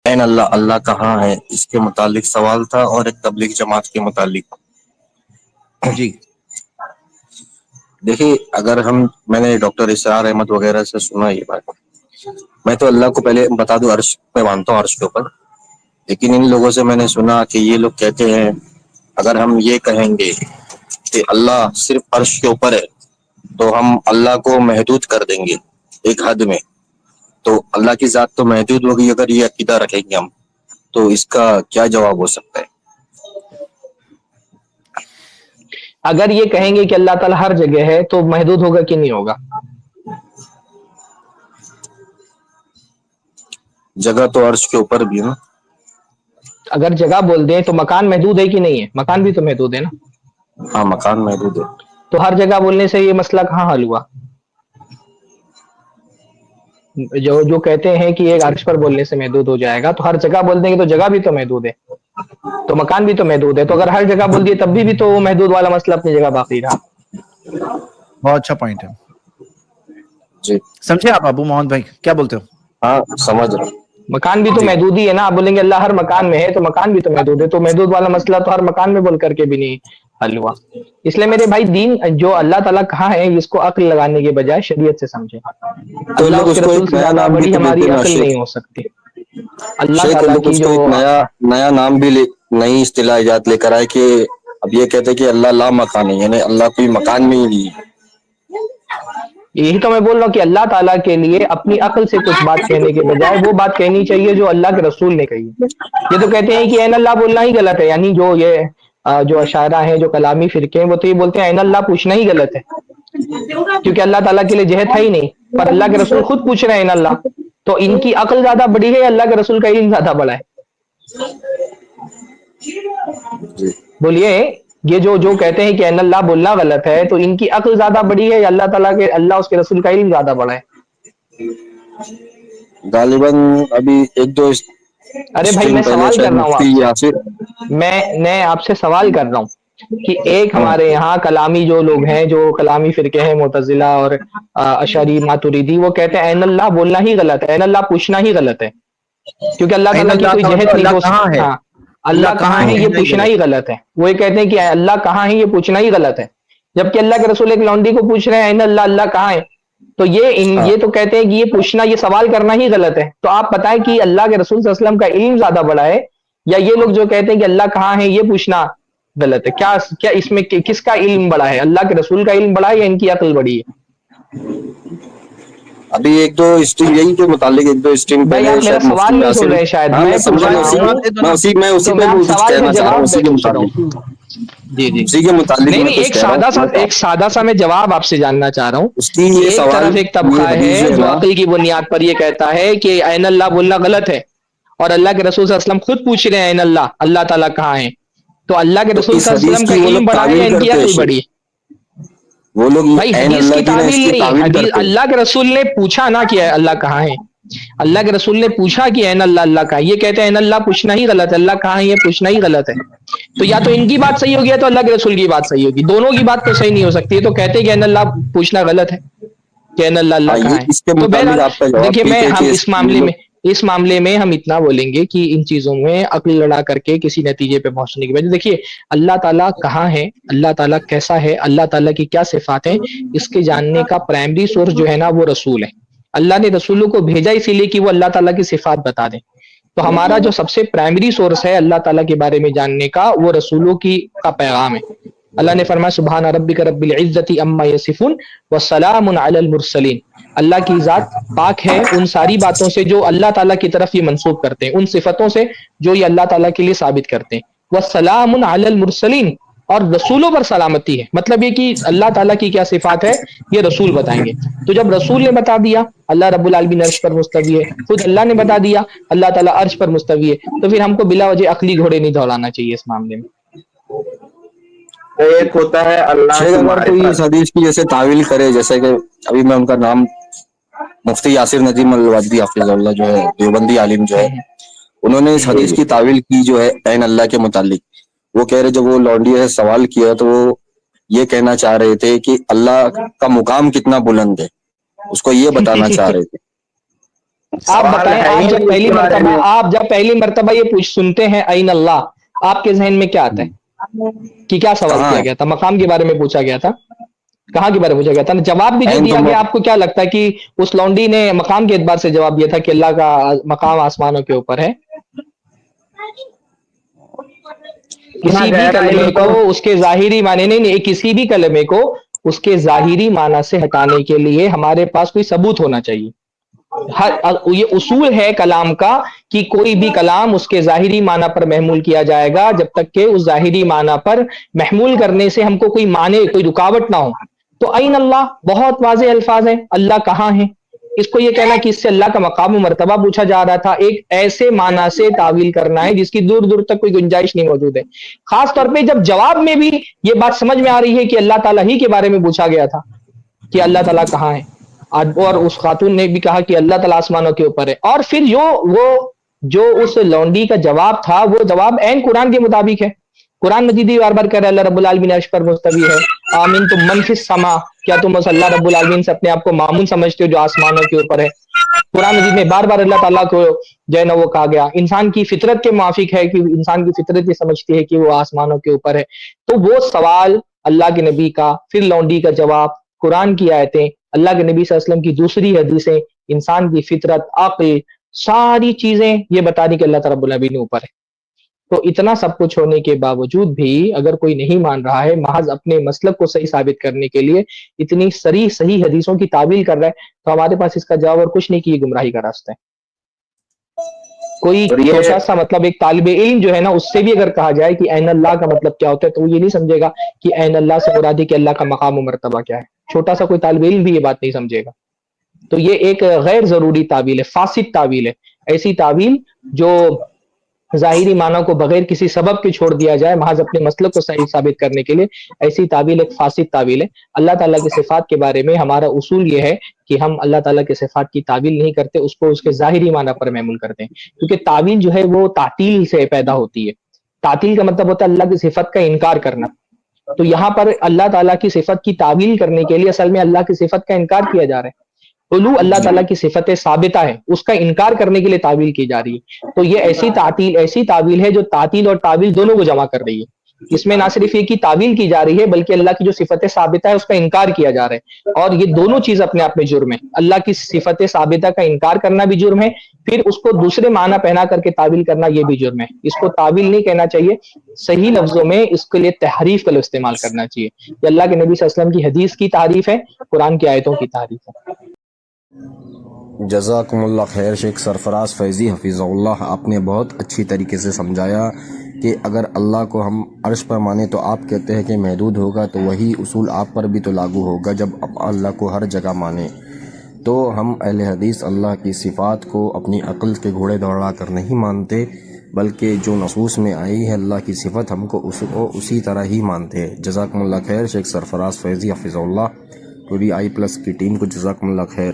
N اللہ، اللہ کہاں ہے، اس کے متعلق سوال تھا، اور ایک تبلیغ جماعت کے متعلق۔ جی دیکھیے، اگر میں نے ڈاکٹر اسرار احمد وغیرہ سے سنا یہ بات، میں تو اللہ کو پہلے بتا دوں عرش میں مانتا ہوں، عرش کے اوپر، لیکن ان لوگوں سے میں نے سنا کہ یہ لوگ کہتے ہیں اگر ہم یہ کہیں گے کہ اللہ صرف عرش کے اوپر ہے تو ہم اللہ کو محدود کر دیں گے ایک حد میں، تو اللہ کی ذات تو محدود ہوگی اگر یہ عقیدہ رکھیں گے ہم، تو اس کا کیا جواب ہو سکتا ہے؟ اگر یہ کہیں گے کہ اللہ تعالیٰ ہر جگہ ہے تو محدود ہوگا کہ نہیں ہوگا؟ جگہ تو عرش کے اوپر بھی ہے نا۔ اگر جگہ بول دیں تو مکان محدود ہے کہ نہیں ہے؟ مکان بھی تو محدود ہے نا۔ ہاں، مکان محدود ہے۔ تو ہر جگہ بولنے سے یہ مسئلہ کہاں حل ہوا؟ جو کہتے ہیں کہ ایک عرش پر بولنے سے محدود ہو جائے گا، تو ہر جگہ بول دیں گے تو جگہ بھی تو محدود ہے، تو مکان بھی تو محدود ہے، تو اگر ہر جگہ بول دیے تب بھی تو وہ محدود والا مسئلہ اپنی جگہ باقی رہا۔ بہت اچھا پوائنٹ ہے جی سمجھے آپ ابو محمد بھائی، کیا بولتے ہو؟ ہاں، سمجھ رہا ہوں۔ مکان بھی تو جی محدود ہی ہے نا، آپ بولیں گے اللہ ہر مکان میں ہے تو مکان بھی تو محدود ہے، تو محدود والا مسئلہ تو ہر مکان میں بول کر کے بھی نہیں حل ہوا۔ اس لیے میرے بھائی، دین جو اللہ تعالیٰ کہاں ہے اس کو عقل لگانے کے بجائے شریعت سے سمجھیں۔ تو اللہ لوگ اس اس کے کو رسول ایک سے نیا زیادہ نام بھی بڑی تو دیتے ہماری نا عقل شیخ، نہیں ہو سکتی۔ اللہ شیخ تعالیٰ لوگ کی اس کو جو ایک نیا نام بھی نئی اصطلاح ایجاد لے کر آئے کہ اب یہ کہتے کہ اللہ لا مکان ہے، یعنی اللہ کوئی مکان میں ہی نہیں ہے۔ یہی تو میں بول رہا ہوں کہ اللہ تعالیٰ کے لیے اپنی عقل سے کچھ بات کہنے کے بجائے وہ بات کہنی چاہیے جو اللہ کے رسول نے کہی ہے۔ یہ تو کہتے ہیں کہ عین اللہ بولنا ہی غلط ہے، یعنی جو اشاعرہ ہیں، جو کلامی فرقے ہیں، وہ تو یہ بولتے ہیں عین اللہ پوچھنا ہی غلط ہے، کیونکہ اللہ تعالیٰ کے لیے جہت ہے ہی نہیں، پر اللہ کے رسول خود پوچھ رہے ہیں عین اللہ، تو ان کی عقل زیادہ بڑی ہے یا اللہ کے رسول کا علم زیادہ بڑا ہے؟ جی بولیے، یہ جو کہتے ہیں کہ عین اللہ بولنا غلط ہے، تو ان کی عقل زیادہ بڑی ہے یا اللہ تعالیٰ کے، اللہ اس کے رسول کا علم زیادہ بڑا ہے؟ غالباً ابھی ایک دو ارے بھائی، اسٹریم میں پہلے سوال شاید کر رہا ہوں مفتی آپ سے، یاسر، میں آپ سے سوال کر رہا ہوں کہ ایک ہمارے یہاں کلامی جو لوگ ہیں، جو کلامی فرقے ہیں، معتزلہ اور اشعری ماتریدی، وہ کہتے ہیں عین اللہ بولنا ہی غلط ہے، عین اللہ پوچھنا ہی غلط ہے، کیونکہ اللہ عین تعالیٰ کی اللہ کوئی کا مطلب جہت نہیں اللہ ہو کہاں ہے؟ ہاں، اللہ کہاں ہے یہ پوچھنا ہی غلط ہے۔ وہ یہ کہتے ہیں کہ اللہ کہاں ہے یہ پوچھنا ہی غلط ہے، جبکہ اللہ کے رسول ایک لونڈی کو پوچھ رہے ہیں عین اللہ، اللہ کہاں ہے، تو یہ تو کہتے ہیں کہ یہ پوچھنا، یہ سوال کرنا ہی غلط ہے۔ تو آپ بتائیں کہ اللہ کے رسول صلی اللہ علیہ وسلم کا علم زیادہ بڑا ہے یا یہ لوگ جو کہتے ہیں کہ اللہ کہاں ہے یہ پوچھنا غلط ہے؟ کیا اس میں کس کا علم بڑا ہے؟ اللہ کے رسول کا علم بڑا ہے یا ان کی عقل بڑی ہے؟ ابھی ایک دو اسٹریم یہی کے متعلق ایک دو اسٹریم بھائی پہلے آپ میرا شاید سوال مفتی نہیں سن یاسر، رہے شاید، ہاں میں میں پوچھ سمجھا، رہا ہوں، میں اسی تو پہ میں آپ کچھ سوال کا کہنا چاہ رہا ہوں، جواب اسی دے کے کے چھوڑا متعلق، ہوں۔ جی جی، اسی کے متعلق نہیں میں نہیں، کچھ کہہ رہا ہوں۔ ایک سادہ سا میں جواب آپ سے جاننا چاہ رہا ہوں اس کی کہ یہ ایک سوال، طرف ایک یہ طبقہ حدیث ہے جو ہے جو نا، عقل کی بنیاد پر یہ کہتا ہے کہ عین اللہ بولنا غلط ہے، اور اللہ کے رسول صلی اللہ علیہ وسلم خود پوچھ رہے ہیں عین اللہ، اللہ تعالیٰ کہاں ہے، تو اللہ کے تو رسول اس صلی اللہ علیہ حدیث وسلم کا کی وہ لوگ علم بڑا ہے یا تعویل ان کی کرتے ہیں عقل بڑی شیخ، ہے؟ وہ لوگ بھائی عین حدیث اللہ کی کی نا اس تعویل کی نہیں، تعویل حدیث کرتے ہیں۔ اللہ کے رسول نے پوچھا نا کہ اللہ کہاں ہے، اللہ کے رسول نے پوچھا کہ عین اللہ، اللہ کہاں ہے، یہ کہتے ہیں عین اللہ پوچھنا ہی غلط ہے، اللہ کہاں ہے یہ پوچھنا ہی غلط ہے، تو یا تو ان کی بات صحیح ہوگی یا تو اللہ کے رسول کی بات صحیح ہوگی، دونوں کی بات تو صحیح نہیں ہو سکتی ہے، تو کہتے ہیں کہ عین اللہ پوچھنا غلط ہے، کہ عین اللہ، ہاں، اللہ کہاں یہ ہے۔ اس کے تو متعلق بہرحال آپ کا جواب دیکھیے، ٹھیک ہے ہم کہ یہ لوگ، اس معاملے میں ہم اتنا بولیں گے کہ ان چیزوں میں عقل لڑا کر کے کسی نتیجے پہ پہنچنے کی وجہ، دیکھیے اللہ تعالیٰ کہاں ہے، اللہ تعالیٰ کیسا ہے، اللہ تعالیٰ کی کیا صفات ہیں، اس کے جاننے کا پرائمری سورس جو ہے نا وہ رسول ہے۔ اللہ نے رسولوں کو بھیجا اسی لیے کہ وہ اللہ تعالیٰ کی صفات بتا دیں، تو ہمارا جو سب سے پرائمری سورس ہے اللہ تعالیٰ کے بارے میں جاننے کا، وہ رسولوں کا پیغام ہے۔ اللہ نے فرمایا سبحان ربک رب العزت عما یصفون وسلام علی المرسلین، اللہ کی ذات پاک ہے ان ساری باتوں سے جو اللہ تعالیٰ کی طرف یہ منسوب کرتے ہیں، ان صفتوں سے جو یہ اللہ تعالیٰ کے لیے ثابت کرتے ہیں، وسلام علی المرسلین، اور رسولوں پر سلامتی ہے، مطلب یہ کہ اللہ تعالیٰ کی کیا صفات ہے یہ رسول بتائیں گے۔ تو جب رسول نے بتا دیا اللہ رب العالمین عرش پر مستوی ہے، خود اللہ نے بتا دیا اللہ تعالیٰ عرش پر مستوی ہے، تو پھر ہم کو بلا وجہ عقلی گھوڑے نہیں دوڑانا چاہیے اس معاملے میں۔ ایک ہوتا ہے اللہ شیخ کی اگر کوئی اس معرفت۔ حدیث کی جیسے تعویل کرے، جیسے کہ ابھی میں ان کا نام مفتی یاسر ندیم الوادی حافظ اللہ جو ہے، دیوبندی عالم جو ہے، انہوں نے اس حدیث کی تعویل کی جو ہے عین اللہ کے متعلق، وہ کہہ رہے جب وہ لونڈی سے سوال کیا تو وہ یہ کہنا چاہ رہے تھے کہ اللہ کا مقام کتنا بلند ہے، اس کو یہ بتانا چاہ رہے تھے۔ آپ سوال بتائیں، ہے ہی نہیں اس کے بارے میں۔ آپ جب پہلی مرتبہ یہ پوچھ سنتے ہیں این اللہ، آپ کے ذہن میں کیا آتا ہے کہ کیا سوال کہاں کیا ہے گیا تھا؟ مقام کے بارے میں پوچھا گیا تھا، کہاں کے بارے میں پوچھا گیا تھا؟ جواب بھی جو عین تو دیا گیا، آپ کو کیا لگتا ہے کہ اس لونڈی نے مقام کے اعتبار سے جواب دیا تھا کہ اللہ کا مقام آسمانوں کے اوپر ہے؟ اتنا کسی بھی گہرا کلمے علم کو تو اس کے ظاہری معنی نہیں، کسی بھی کلمے کو اس کے ظاہری معنی سے ہٹانے کے لیے ہمارے پاس کوئی ثبوت ہونا چاہیے۔ یہ اصول ہے کلام کا کہ کوئی بھی کلام اس کے ظاہری معنی پر محمول کیا جائے گا جب تک کہ اس ظاہری معنی پر محمول کرنے سے ہم کو کوئی معنی، کوئی رکاوٹ نہ ہو۔ تو این اللہ بہت واضح الفاظ ہیں، اللہ کہاں ہے؟ اس کو یہ کہنا کہ اس سے اللہ کا مقام و مرتبہ پوچھا جا رہا تھا، ایک ایسے معنی سے تعویل کرنا ہے جس کی دور دور تک کوئی گنجائش نہیں موجود ہے۔ خاص طور پہ جب جواب میں بھی یہ بات سمجھ میں آ رہی ہے کہ اللہ تعالیٰ ہی کے بارے میں پوچھا گیا تھا کہ اللہ تعالیٰ کہاں ہے، اور اس خاتون نے بھی کہا کہ اللہ تعالیٰ آسمانوں کے اوپر ہے، اور پھر جو اس لونڈی کا جواب تھا وہ جواب عین قرآن کے مطابق ہے۔ قرآن مجید بھی بار بار کہہ رہا ہے اللہ رب العالمین عرش پر مستوی ہے، آمین تم من فی السما، کیا تم اس اللہ رب العالمین سے اپنے آپ کو معمون سمجھتے ہو جو آسمانوں کے اوپر ہے؟ قرآن مجید میں بار بار اللہ تعالیٰ کو جو ہے نا وہ کہا گیا، انسان کی فطرت کے موافق ہے کہ انسان کی فطرت یہ سمجھتی ہے کہ وہ آسمانوں کے اوپر ہے۔ تو وہ سوال اللہ کے نبی کا، پھر لونڈی کا جواب، قرآن کی آیتیں، اللہ کے نبی صلی اللہ علیہ وسلم کی دوسری حدیثیں، انسان کی فطرت، عقل، ساری چیزیں یہ بتا دی کہ اللہ تعالیٰ رب العالمین اوپر ہے۔ تو اتنا سب کچھ ہونے کے باوجود بھی اگر کوئی نہیں مان رہا ہے، محض اپنے مسلک کو صحیح ثابت کرنے کے لیے اتنی صحیح حدیثوں کی تعویل کر رہا ہے، تو ہمارے پاس اس کا جواب اور کچھ نہیں کہ یہ گمراہی کا راستہ ہے۔ کوئی اور یہ چھوٹا سا مطلب ایک طالب علم جو ہے نا اس سے بھی اگر کہا جائے کہ عین اللہ کا مطلب کیا ہوتا ہے تو وہ یہ نہیں سمجھے گا کہ عین اللہ سے مراد ہے کہ اللہ کا مقام و مرتبہ کیا ہے۔ چھوٹا سا کوئی طالب علم بھی یہ بات نہیں سمجھے گا۔ تو یہ ایک غیر ضروری تعویل ہے، فاسد تعویل ہے، ایسی تعویل جو ظاہری معنی کو بغیر کسی سبب کے چھوڑ دیا جائے محض اپنے مسلک کو صحیح ثابت کرنے کے لیے، ایسی تعویل ایک فاسد تعویل ہے۔ اللہ تعالیٰ کی صفات کے بارے میں ہمارا اصول یہ ہے کہ ہم اللہ تعالیٰ کے صفات کی تعویل نہیں کرتے، اس کو اس کے ظاہری معنی پر محمول کرتے ہیں، کیونکہ تعویل جو ہے وہ تعطیل سے پیدا ہوتی ہے۔ تعطیل کا مطلب ہوتا ہے اللہ کی صفت کا انکار کرنا۔ تو یہاں پر اللہ تعالیٰ کی صفت کی تعویل کرنے کے لیے اصل میں اللہ کی صفت کا انکار کیا جا رہا ہے۔ علو اللہ تعالیٰ کی صفت ثابتہ ہے، اس کا انکار کرنے کے لیے تعویل کی جا رہی ہے۔ تو یہ ایسی تعویل ہے جو تعطیل اور تعویل دونوں کو جمع کر رہی ہے۔ اس میں نہ صرف یہ کی تعویل کی جا رہی ہے بلکہ اللہ کی جو صفت ثابتہ ہے اس کا انکار کیا جا رہا ہے، اور یہ دونوں چیز اپنے آپ میں جرم ہے۔ اللہ کی صفت ثابتہ کا انکار کرنا بھی جرم ہے، پھر اس کو دوسرے معنی پہنا کر کے تعویل کرنا یہ بھی جرم ہے۔ اس کو تعویل نہیں کہنا چاہیے، صحیح لفظوں میں اس کے لیے تحریف کا استعمال کرنا چاہیے۔ یہ اللہ کے نبی صلی اللہ علیہ وسلم کی حدیث کی تعریف ہے، قرآن کی آیتوں کی تعریف ہے۔ جزاکم اللہ خیر شیخ سرفراز فیضی حفیظ اللہ، آپ نے بہت اچھی طریقے سے سمجھایا کہ اگر اللہ کو ہم عرش پر مانیں تو آپ کہتے ہیں کہ محدود ہوگا، تو وہی اصول آپ پر بھی تو لاگو ہوگا جب آپ اللہ کو ہر جگہ مانیں۔ تو ہم اہل حدیث اللہ کی صفات کو اپنی عقل کے گھوڑے دوڑا کر نہیں مانتے، بلکہ جو نصوص میں آئی ہے اللہ کی صفت ہم کو اسی طرح ہی مانتے ہیں۔ جزاکم اللہ خیر شیخ سرفراز فیضی حفیظ اللہ، پوری آئی پلس کی ٹیم کو جزاکم اللہ خیر۔